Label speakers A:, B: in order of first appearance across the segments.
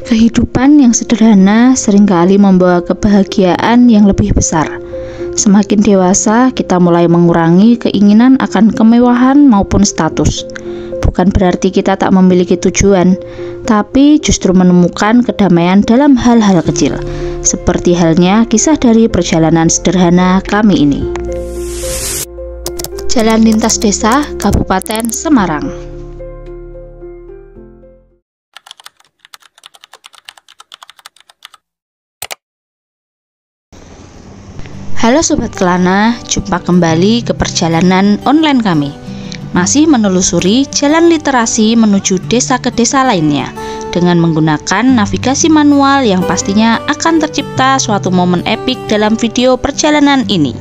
A: Kehidupan yang sederhana seringkali membawa kebahagiaan yang lebih besar. Semakin dewasa, kita mulai mengurangi keinginan akan kemewahan maupun status. Bukan berarti kita tak memiliki tujuan, tapi justru menemukan kedamaian dalam hal-hal kecil, seperti halnya kisah dari perjalanan sederhana kami ini. Jalan lintas desa, Kabupaten Semarang. Halo Sobat Kelana, jumpa kembali ke perjalanan online kami. Masih menelusuri jalan literasi menuju desa ke desa lainnya dengan menggunakan navigasi manual yang pastinya akan tercipta suatu momen epik dalam video perjalanan ini.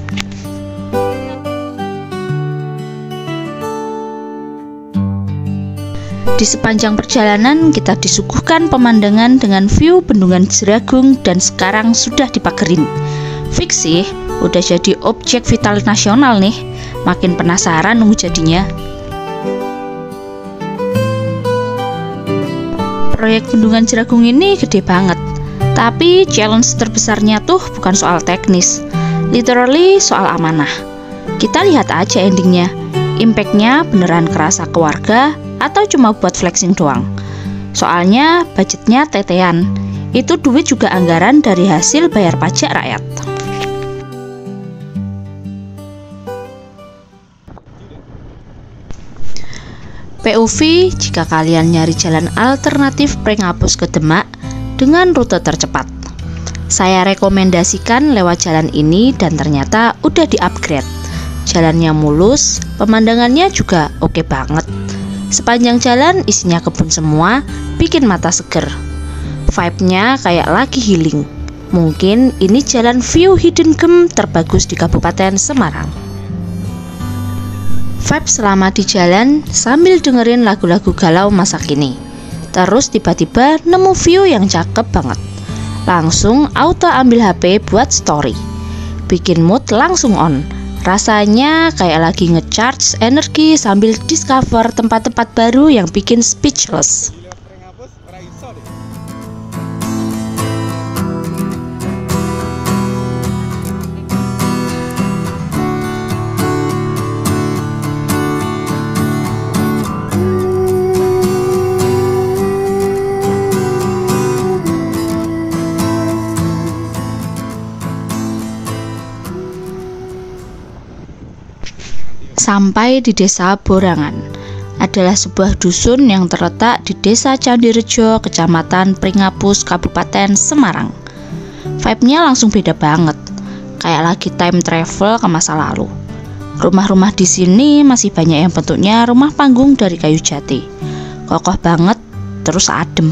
A: Di sepanjang perjalanan kita disuguhkan pemandangan dengan view Bendungan Jeragung dan sekarang sudah dipagerin. Fix sih, udah jadi objek vital nasional nih. Makin penasaran nunggu jadinya. Proyek Bendungan Jeragung ini gede banget. Tapi challenge terbesarnya tuh bukan soal teknis, literally soal amanah. Kita lihat aja endingnya. Impactnya beneran kerasa ke warga atau cuma buat flexing doang? Soalnya budgetnya tetean. Itu duit juga anggaran dari hasil bayar pajak rakyat. POV jika kalian nyari jalan alternatif Prengapuus ke Demak dengan rute tercepat. Saya rekomendasikan lewat jalan ini dan ternyata udah di-upgrade. Jalannya mulus, pemandangannya juga oke banget. Sepanjang jalan isinya kebun semua, bikin mata seger. Vibe-nya kayak lagi healing. Mungkin ini jalan view hidden gem terbagus di Kabupaten Semarang. Vibe selama di jalan sambil dengerin lagu-lagu galau masa kini. Terus tiba-tiba nemu view yang cakep banget. Langsung auto ambil HP buat story. Bikin mood langsung on. Rasanya kayak lagi ngecharge energi sambil discover tempat-tempat baru yang bikin speechless. Sampai di desa Borangan, adalah sebuah dusun yang terletak di desa Candirejo, kecamatan Prengapuus, Kabupaten Semarang. Vibe-nya langsung beda banget, kayak lagi time travel ke masa lalu. Rumah-rumah di sini masih banyak yang bentuknya rumah panggung dari kayu jati, kokoh banget, terus adem.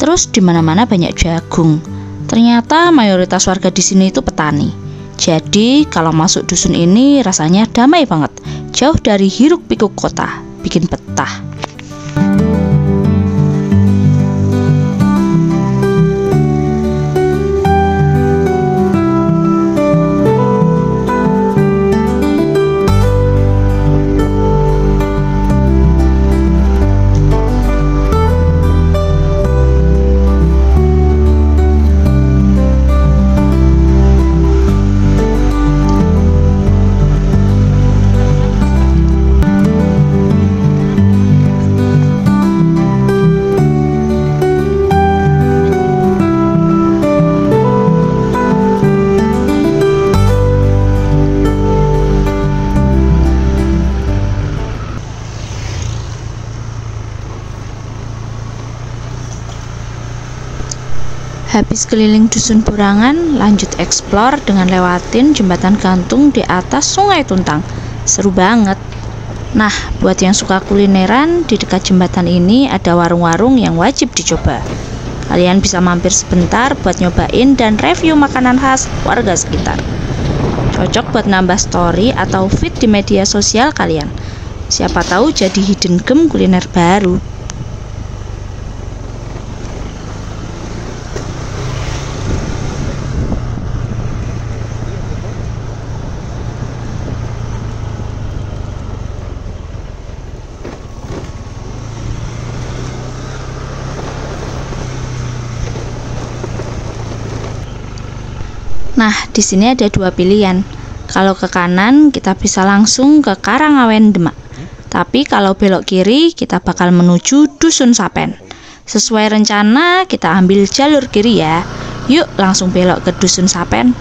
A: Terus di mana-mana banyak jagung. Ternyata mayoritas warga di sini itu petani. Jadi kalau masuk dusun ini rasanya damai banget, jauh dari hiruk pikuk kota, bikin betah. Habis keliling dusun Borangan, lanjut explore dengan lewatin jembatan gantung di atas Sungai Tuntang. Seru banget. Nah, buat yang suka kulineran, di dekat jembatan ini ada warung-warung yang wajib dicoba. Kalian bisa mampir sebentar buat nyobain dan review makanan khas warga sekitar. Cocok buat nambah story atau feed di media sosial kalian. Siapa tahu jadi hidden gem kuliner baru. Nah, di sini ada dua pilihan. Kalau ke kanan, kita bisa langsung ke Karangawen Demak. Tapi kalau belok kiri, kita bakal menuju Dusun Sapen. Sesuai rencana, kita ambil jalur kiri ya. Yuk, langsung belok ke Dusun Sapen.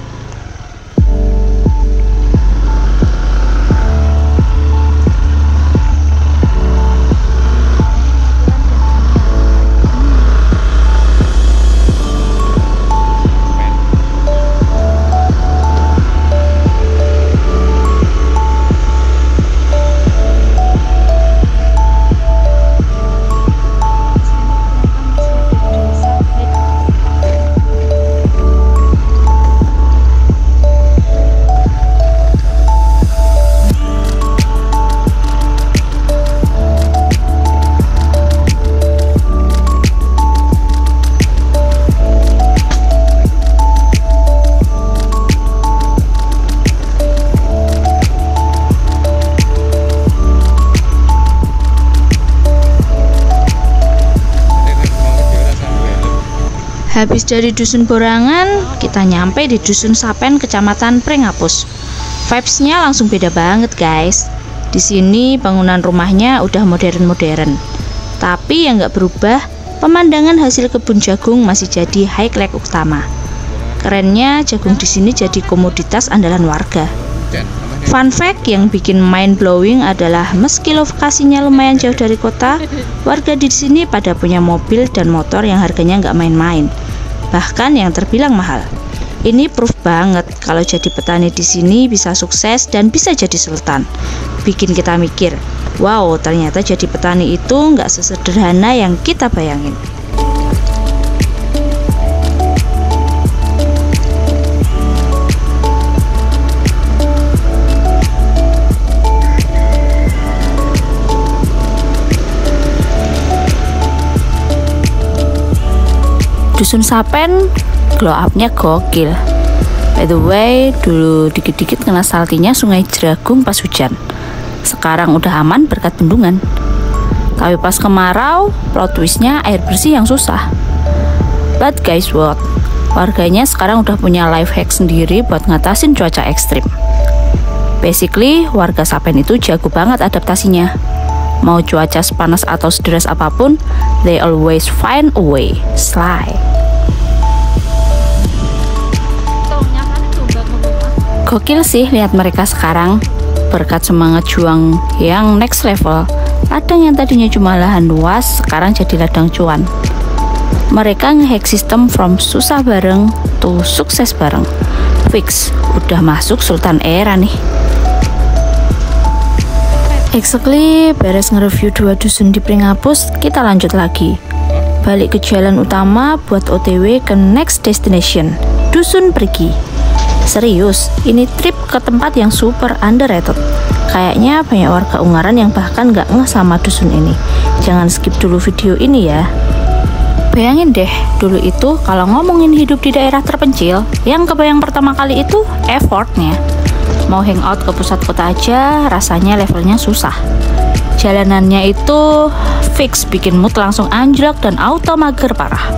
A: Habis dari Dusun Borangan, kita nyampe di Dusun Sapen, Kecamatan Pringapus. Vibes-nya langsung beda banget, guys. Di sini bangunan rumahnya udah modern-modern. Tapi yang nggak berubah, pemandangan hasil kebun jagung masih jadi highlight utama. Kerennya, jagung di sini jadi komoditas andalan warga. Fun fact yang bikin mind blowing adalah meski lokasinya lumayan jauh dari kota, warga di sini pada punya mobil dan motor yang harganya nggak main-main, bahkan yang terbilang mahal. Ini proof banget kalau jadi petani di sini bisa sukses dan bisa jadi sultan. Bikin kita mikir, wow, ternyata jadi petani itu nggak sesederhana yang kita bayangin. Dusun Sapen glow up-nya gokil. By the way, dulu dikit-dikit kena saltinya Sungai Jeragung pas hujan. Sekarang udah aman berkat bendungan. Tapi pas kemarau, plot twist-nya air bersih yang susah. But guys what? Warganya sekarang udah punya life hack sendiri buat ngatasin cuaca ekstrim. Basically, warga Sapen itu jago banget adaptasinya. Mau cuaca sepanas atau sederas apapun, they always find a way. Sly. Gokil sih lihat mereka sekarang. Berkat semangat juang yang next level, ladang yang tadinya cuma lahan luas sekarang jadi ladang cuan. Mereka ngehack sistem from susah bareng to sukses bareng. Fix, udah masuk Sultan era nih. Exactly, beres nge-review 2 dusun di Pringapus, kita lanjut lagi. Balik ke jalan utama buat OTW ke next destination, Dusun Prigi. Serius, ini trip ke tempat yang super underrated. Kayaknya banyak warga Ungaran yang bahkan nggak ngeh sama dusun ini. Jangan skip dulu video ini ya. Bayangin deh, dulu itu kalau ngomongin hidup di daerah terpencil, yang kebayang pertama kali itu effortnya. Mau hangout ke pusat kota aja rasanya levelnya susah. Jalanannya itu fix bikin mood langsung anjlok dan auto mager parah.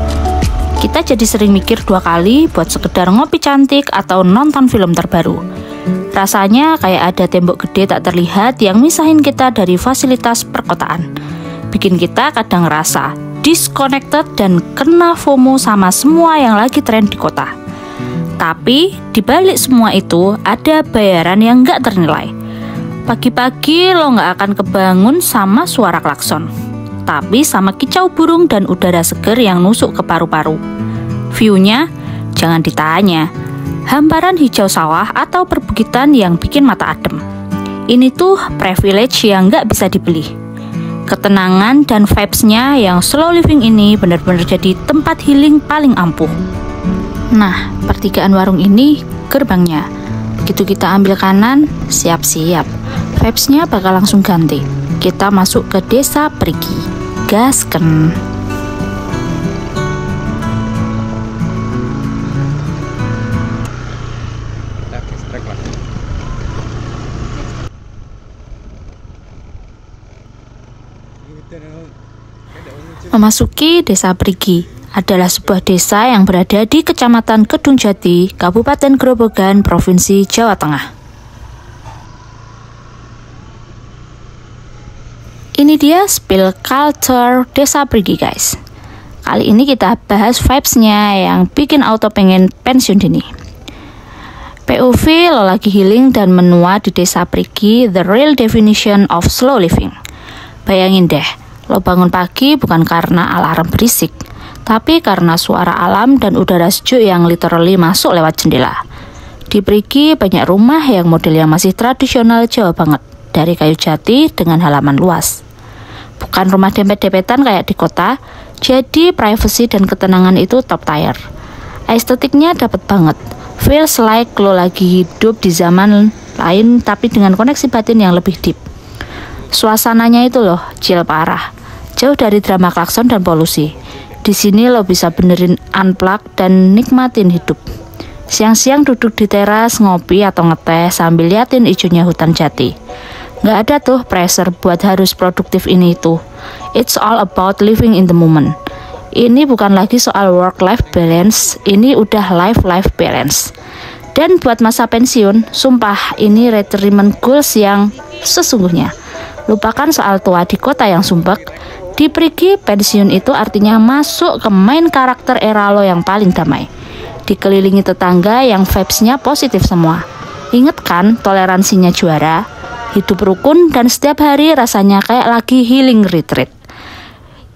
A: Kita jadi sering mikir 2 kali buat sekedar ngopi cantik atau nonton film terbaru. Rasanya kayak ada tembok gede tak terlihat yang misahin kita dari fasilitas perkotaan. Bikin kita kadang ngerasa disconnected dan kena FOMO sama semua yang lagi tren di kota. Tapi dibalik semua itu ada bayaran yang nggak ternilai. Pagi-pagi lo nggak akan kebangun sama suara klakson, tapi sama kicau burung dan udara seger yang nusuk ke paru-paru. View-nya jangan ditanya, hamparan hijau sawah atau perbukitan yang bikin mata adem. Ini tuh privilege yang nggak bisa dibeli. Ketenangan dan vibes-nya yang slow living ini benar-benar jadi tempat healing paling ampuh. Nah, pertigaan warung ini gerbangnya. Begitu kita ambil kanan, siap-siap. Vibes-nya bakal langsung ganti. Kita masuk ke Desa Prigi. Gasken. Memasuki Desa Prigi, adalah sebuah desa yang berada di Kecamatan Kedungjati, Kabupaten Grobogan, Provinsi Jawa Tengah. Ini dia spill culture Desa Perigi, guys. Kali ini kita bahas vibes-nya yang bikin auto pengen pensiun dini. POV lo lagi healing dan menua di Desa Perigi, the real definition of slow living. Bayangin deh, lo bangun pagi bukan karena alarm berisik, tapi karena suara alam dan udara sejuk yang literally masuk lewat jendela. Di Perigi banyak rumah yang modelnya masih tradisional Jawa banget, dari kayu jati dengan halaman luas. Bukan rumah dempet-dempetan kayak di kota, jadi privacy dan ketenangan itu top tier. Estetiknya dapet banget, feels like lo lagi hidup di zaman lain tapi dengan koneksi batin yang lebih deep. Suasananya itu loh, chill parah, jauh dari drama klakson dan polusi. Di sini lo bisa benerin unplug dan nikmatin hidup. Siang-siang duduk di teras, ngopi atau ngeteh sambil liatin hijaunya hutan jati. Nggak ada tuh pressure buat harus produktif ini itu. It's all about living in the moment. Ini bukan lagi soal work-life balance, ini udah life-life balance. Dan buat masa pensiun, sumpah ini retirement goals yang sesungguhnya. Lupakan soal tua di kota yang sumpek. Di Perigi, pensiun itu artinya masuk ke main karakter era lo yang paling damai. Dikelilingi tetangga yang vibes-nya positif semua. Ingat kan toleransinya juara? Hidup rukun dan setiap hari rasanya kayak lagi healing retreat.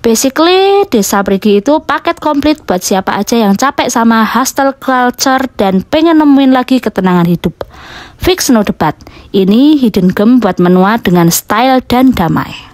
A: Basically, Desa Perigi itu paket komplit buat siapa aja yang capek sama hustle culture dan pengen nemuin lagi ketenangan hidup. Fix no debat, ini hidden gem buat menua dengan style dan damai.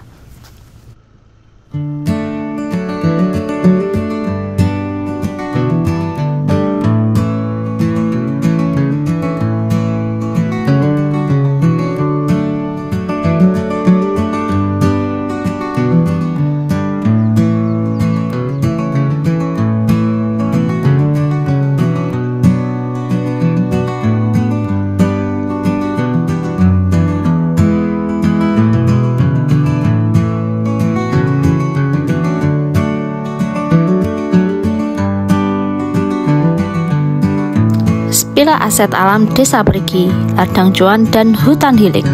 A: Pilih aset alam Desa Perigi, ladang cuan dan hutan healing.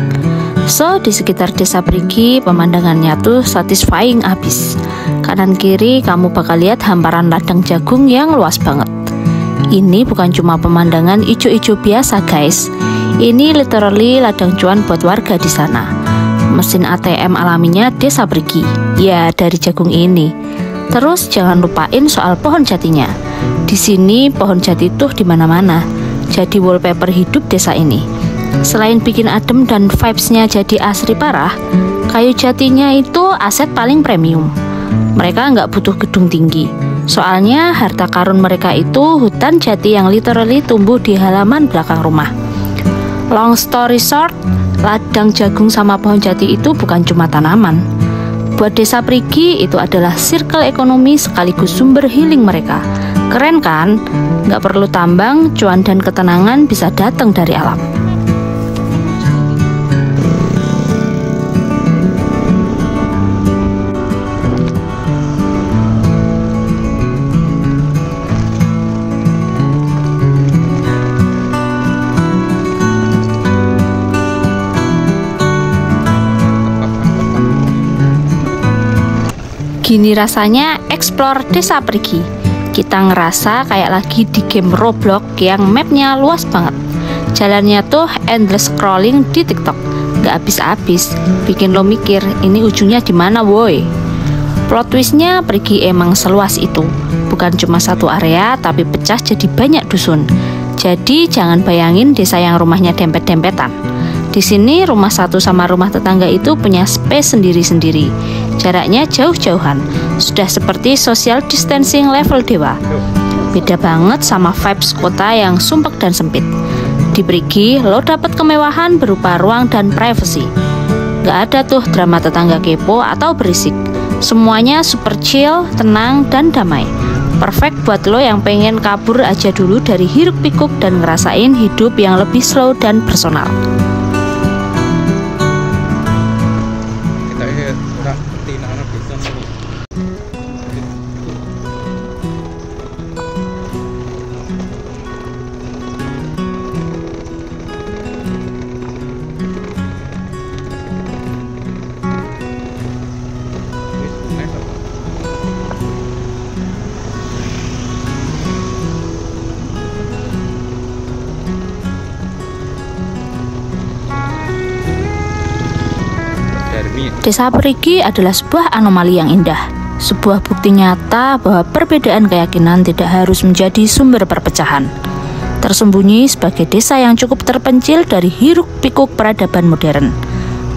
A: So, di sekitar Desa Perigi, pemandangannya tuh satisfying abis. Kanan kiri kamu bakal lihat hamparan ladang jagung yang luas banget. Ini bukan cuma pemandangan ijo-ijo biasa, guys. Ini literally ladang cuan buat warga di sana. Mesin ATM alaminya Desa Perigi, ya dari jagung ini. Terus jangan lupain soal pohon jatinya. Di sini pohon jati tuh di mana-mana. Jadi wallpaper hidup desa ini. Selain bikin adem dan vibes-nya jadi asri parah, kayu jatinya itu aset paling premium. Mereka nggak butuh gedung tinggi. Soalnya harta karun mereka itu hutan jati yang literally tumbuh di halaman belakang rumah. Long story short, ladang jagung sama pohon jati itu bukan cuma tanaman. Buat Desa Perigi itu adalah circle ekonomi sekaligus sumber healing mereka. Keren kan? Nggak perlu tambang, cuan dan ketenangan bisa datang dari alam. Gini rasanya explore Desa Perigi. Kita ngerasa kayak lagi di game Roblox yang mapnya luas banget. Jalannya tuh endless scrolling di TikTok, nggak habis-habis, bikin lo mikir ini ujungnya di mana, woi. Plot twistnya Perigi emang seluas itu, bukan cuma satu area tapi pecah jadi banyak dusun. Jadi jangan bayangin desa yang rumahnya dempet-dempetan. Di sini rumah satu sama rumah tetangga itu punya space sendiri-sendiri. Jaraknya jauh-jauhan. Sudah seperti social distancing level dewa. Beda banget sama vibes kota yang sumpek dan sempit. Di Perigi, lo dapat kemewahan berupa ruang dan privacy. Gak ada tuh drama tetangga kepo atau berisik. Semuanya super chill, tenang, dan damai. Perfect buat lo yang pengen kabur aja dulu dari hiruk pikuk dan ngerasain hidup yang lebih slow dan personal. Desa Perigi adalah sebuah anomali yang indah, sebuah bukti nyata bahwa perbedaan keyakinan tidak harus menjadi sumber perpecahan. Tersembunyi sebagai desa yang cukup terpencil dari hiruk-pikuk peradaban modern,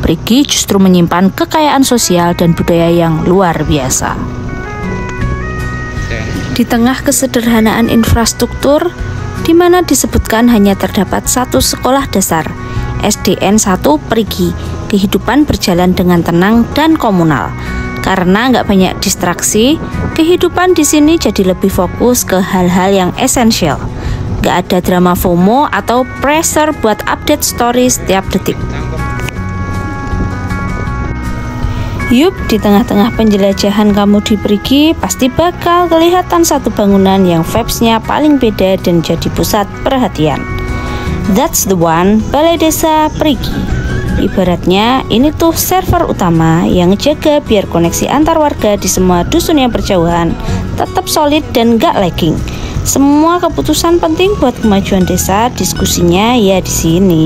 A: Perigi justru menyimpan kekayaan sosial dan budaya yang luar biasa. Di tengah kesederhanaan infrastruktur, di mana disebutkan hanya terdapat satu sekolah dasar, SDN 1 Perigi, kehidupan berjalan dengan tenang dan komunal. Karena nggak banyak distraksi, kehidupan di sini jadi lebih fokus ke hal-hal yang esensial. Nggak ada drama FOMO atau pressure buat update story setiap detik. Yup, di tengah-tengah penjelajahan kamu di Perigi, pasti bakal kelihatan satu bangunan yang vibes-nya paling beda dan jadi pusat perhatian. That's the one, Balai Desa Perigi. Ibaratnya, ini tuh server utama yang ngejaga biar koneksi antar warga di semua dusun yang berjauhan tetap solid dan gak lagging. Semua keputusan penting buat kemajuan desa, diskusinya ya di sini.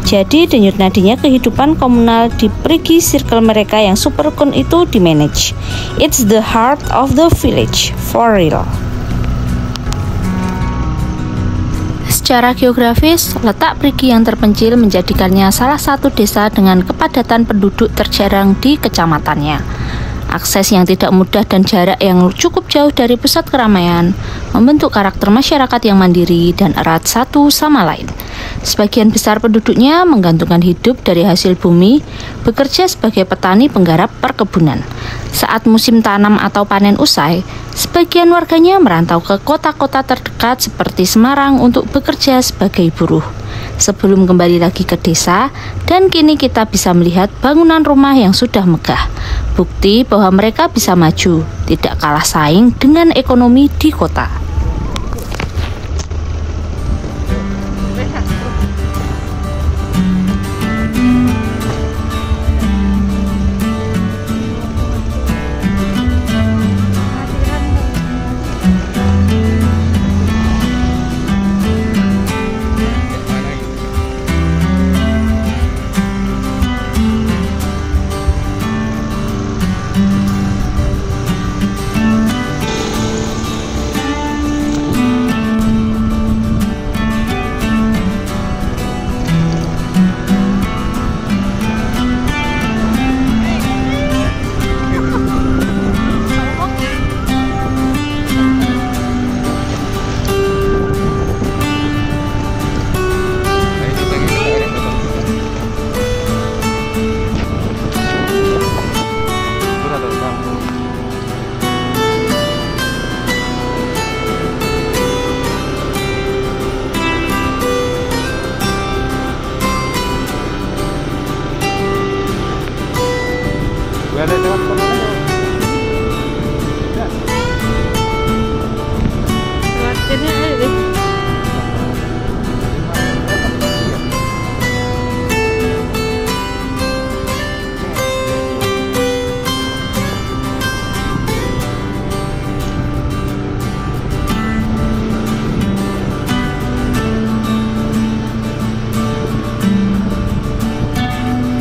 A: Jadi denyut nadinya kehidupan komunal di Perigi circle mereka yang super rukun itu di manage. It's the heart of the village, for real. Secara geografis, letak Perigi yang terpencil menjadikannya salah satu desa dengan kepadatan penduduk terjarang di kecamatannya. Akses yang tidak mudah dan jarak yang cukup jauh dari pusat keramaian membentuk karakter masyarakat yang mandiri dan erat satu sama lain. Sebagian besar penduduknya menggantungkan hidup dari hasil bumi, bekerja sebagai petani penggarap perkebunan. Saat musim tanam atau panen usai, sebagian warganya merantau ke kota-kota terdekat seperti Semarang untuk bekerja sebagai buruh. Sebelum kembali lagi ke desa, dan kini kita bisa melihat bangunan rumah yang sudah megah. Bukti bahwa mereka bisa maju, tidak kalah saing dengan ekonomi di kota.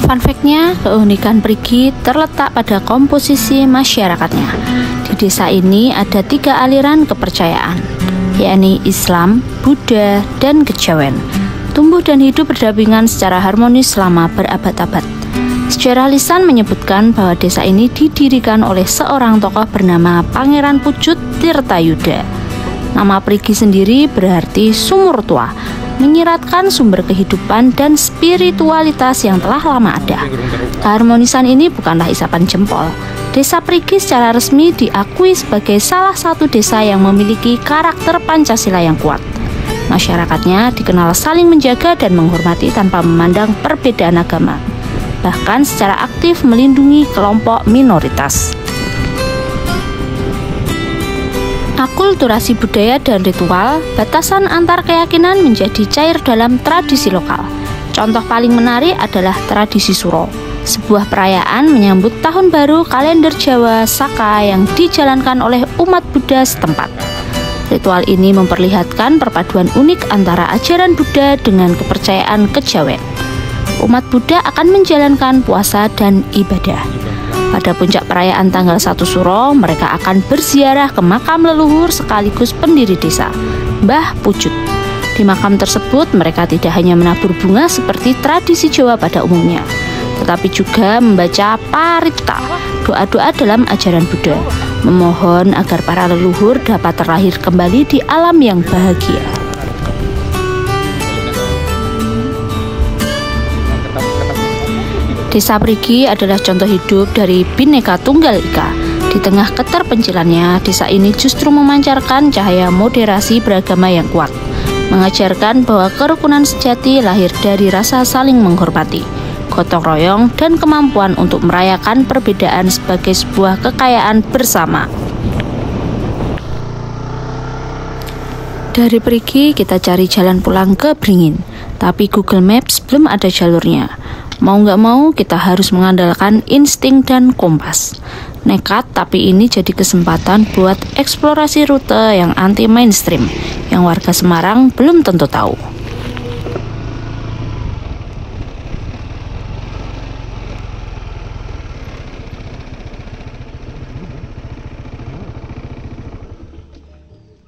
A: Fun fact-nya, keunikan Perigi terletak pada komposisi masyarakatnya. Di desa ini ada 3 aliran kepercayaan, yakni Islam, Buddha, dan Kejawen. Tumbuh dan hidup berdampingan secara harmonis selama berabad-abad. Sejarah lisan menyebutkan bahwa desa ini didirikan oleh seorang tokoh bernama Pangeran Pucut Tirtayuda. Nama Perigi sendiri berarti sumur tua, menyiratkan sumber kehidupan dan spiritualitas yang telah lama ada. Keharmonisan ini bukanlah isapan jempol. Desa Perigi secara resmi diakui sebagai salah satu desa yang memiliki karakter Pancasila yang kuat. Masyarakatnya dikenal saling menjaga dan menghormati tanpa memandang perbedaan agama, bahkan secara aktif melindungi kelompok minoritas. Akulturasi budaya dan ritual, batasan antar keyakinan menjadi cair dalam tradisi lokal. Contoh paling menarik adalah tradisi Suro, sebuah perayaan menyambut tahun baru kalender Jawa Saka yang dijalankan oleh umat Buddha setempat. Ritual ini memperlihatkan perpaduan unik antara ajaran Buddha dengan kepercayaan Kejawen. umat Buddha akan menjalankan puasa dan ibadah. Pada puncak perayaan tanggal 1 Suro, mereka akan berziarah ke makam leluhur sekaligus pendiri desa, Mbah Pucut. Di makam tersebut, mereka tidak hanya menabur bunga seperti tradisi Jawa pada umumnya, tetapi juga membaca parita, doa-doa dalam ajaran Buddha, memohon agar para leluhur dapat terlahir kembali di alam yang bahagia. Desa Perigi adalah contoh hidup dari Bhinneka Tunggal Ika. Di tengah keterpencilannya, desa ini justru memancarkan cahaya moderasi beragama yang kuat, mengajarkan bahwa kerukunan sejati lahir dari rasa saling menghormati, gotong royong, dan kemampuan untuk merayakan perbedaan sebagai sebuah kekayaan bersama. Dari Perigi kita cari jalan pulang ke Beringin, tapi Google Maps belum ada jalurnya. Mau nggak mau kita harus mengandalkan insting dan kompas. Nekat, tapi ini jadi kesempatan buat eksplorasi rute yang anti mainstream, yang warga Semarang belum tentu tahu.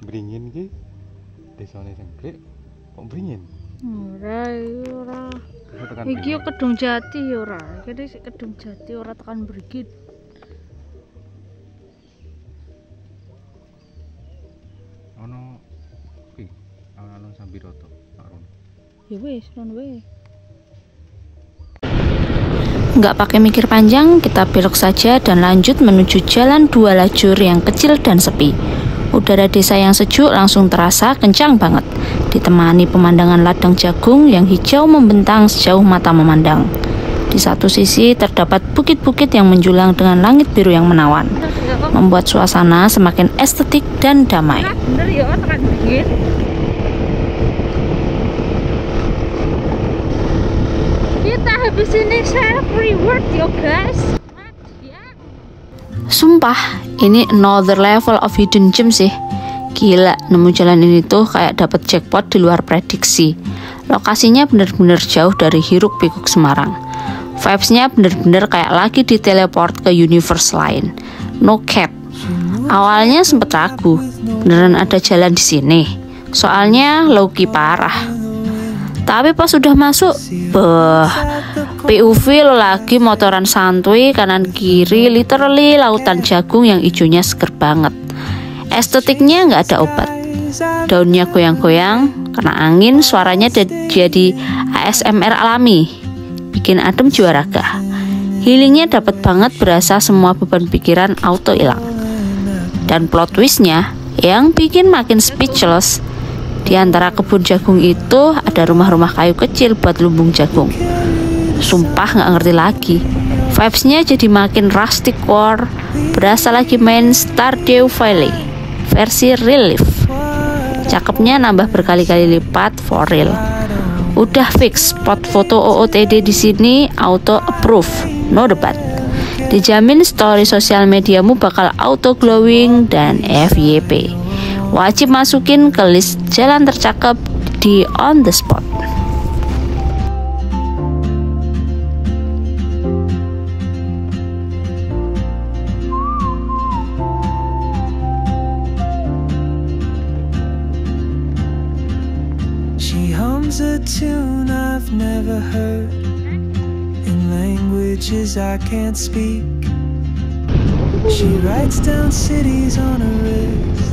B: Beringin ki desane Sengklek kok Beringin?
A: Ora. Iki yo Kedung Jati yo ora. Iki Kedung Jati ora tekan Brigit.
B: Ono ki alun-alun Sambiroto, Pak Ron.
A: Ya wis, non wae. Nggak pakai mikir panjang, kita belok saja dan lanjut menuju jalan 2 lajur yang kecil dan sepi. Udara desa yang sejuk langsung terasa kencang banget, ditemani pemandangan ladang jagung yang hijau membentang sejauh mata memandang. Di satu sisi terdapat bukit-bukit yang menjulang dengan langit biru yang menawan, membuat suasana semakin estetik dan damai. Kita habis ini self reward yo guys. Sumpah, ini another level of hidden gem sih. Gila, nemu jalan ini tuh kayak dapet jackpot di luar prediksi. Lokasinya bener-bener jauh dari hiruk pikuk Semarang. Vibes-nya bener-bener kayak lagi diteleport ke universe lain. No cap. Awalnya sempet ragu, beneran ada jalan di sini. Soalnya low-key parah. Tapi pas udah masuk, POV lo lagi motoran santuy kanan kiri, literally lautan jagung yang hijaunya seger banget. Estetiknya nggak ada obat. Daunnya goyang-goyang, kena angin, suaranya jadi ASMR alami, bikin adem jiwa raga. Healingnya dapat banget, berasa semua beban pikiran auto hilang. Dan plot twistnya yang bikin makin speechless. Di antara kebun jagung itu ada rumah-rumah kayu kecil buat lumbung jagung. Sumpah nggak ngerti lagi. Vibes-nya jadi makin rustic core, berasa lagi main Stardew Valley versi real life. Cakepnya nambah berkali-kali lipat for real. Udah fix spot foto OOTD di sini auto approve, no debat. Dijamin story sosial mediamu bakal auto glowing dan FYP. Wajib masukin ke list jalan tercakep di on the spot.
C: She hums a tune I've never heard in languages I can't speak. She writes down cities on her wrist.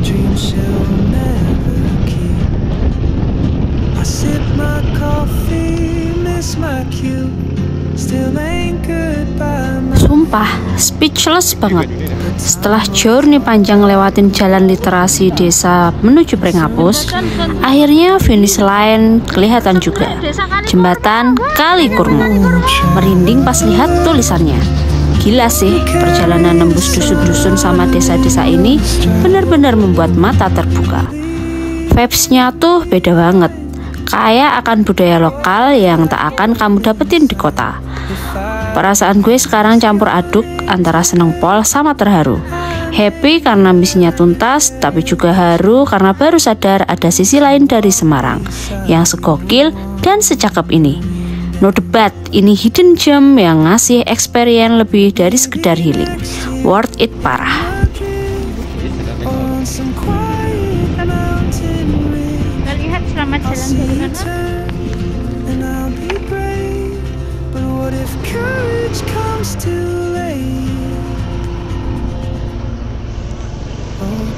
C: Dreams she'll never keep. I sip my coffee, miss my cue, still anchored by my...
A: Sumpah, speechless banget. Setelah journey panjang lewatin jalan literasi desa menuju Prenghapus, akhirnya finish line kelihatan juga. Jembatan Kali Kurmo. Merinding pas lihat tulisannya. Gila sih, perjalanan nembus dusun-dusun sama desa-desa ini benar-benar membuat mata terbuka. Vibes-nya tuh beda banget, kayak akan budaya lokal yang tak akan kamu dapetin di kota. Perasaan gue sekarang campur aduk antara seneng pol sama terharu. Happy karena misinya tuntas, tapi juga haru karena baru sadar ada sisi lain dari Semarang yang segokil dan secakep ini. No debat, ini hidden gem yang ngasih experience lebih dari sekedar healing. Worth it parah.
D: Lihat selamat jalan dari sana.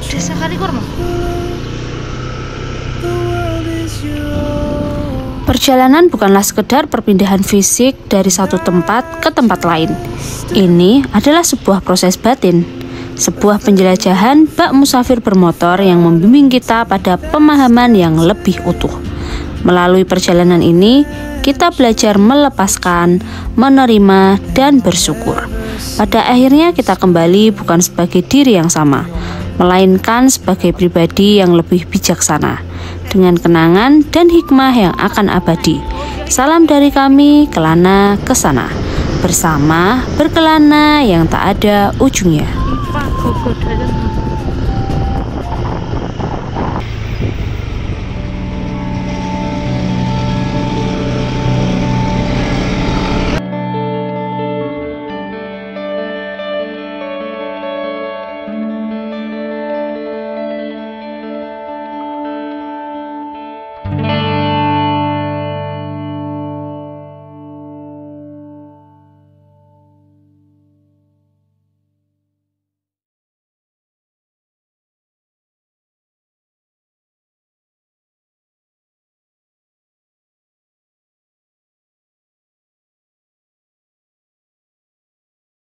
D: Desa Kalikurma.
A: Perjalanan bukanlah sekedar perpindahan fisik dari satu tempat ke tempat lain. Ini adalah sebuah proses batin, sebuah penjelajahan bak musafir bermotor yang membimbing kita pada pemahaman yang lebih utuh. Melalui perjalanan ini, kita belajar melepaskan, menerima, dan bersyukur. Pada akhirnya kita kembali bukan sebagai diri yang sama, melainkan sebagai pribadi yang lebih bijaksana, dengan kenangan dan hikmah yang akan abadi. Salam dari kami, Kelana Kesana, bersama berkelana yang tak ada ujungnya.
D: Pak Gogo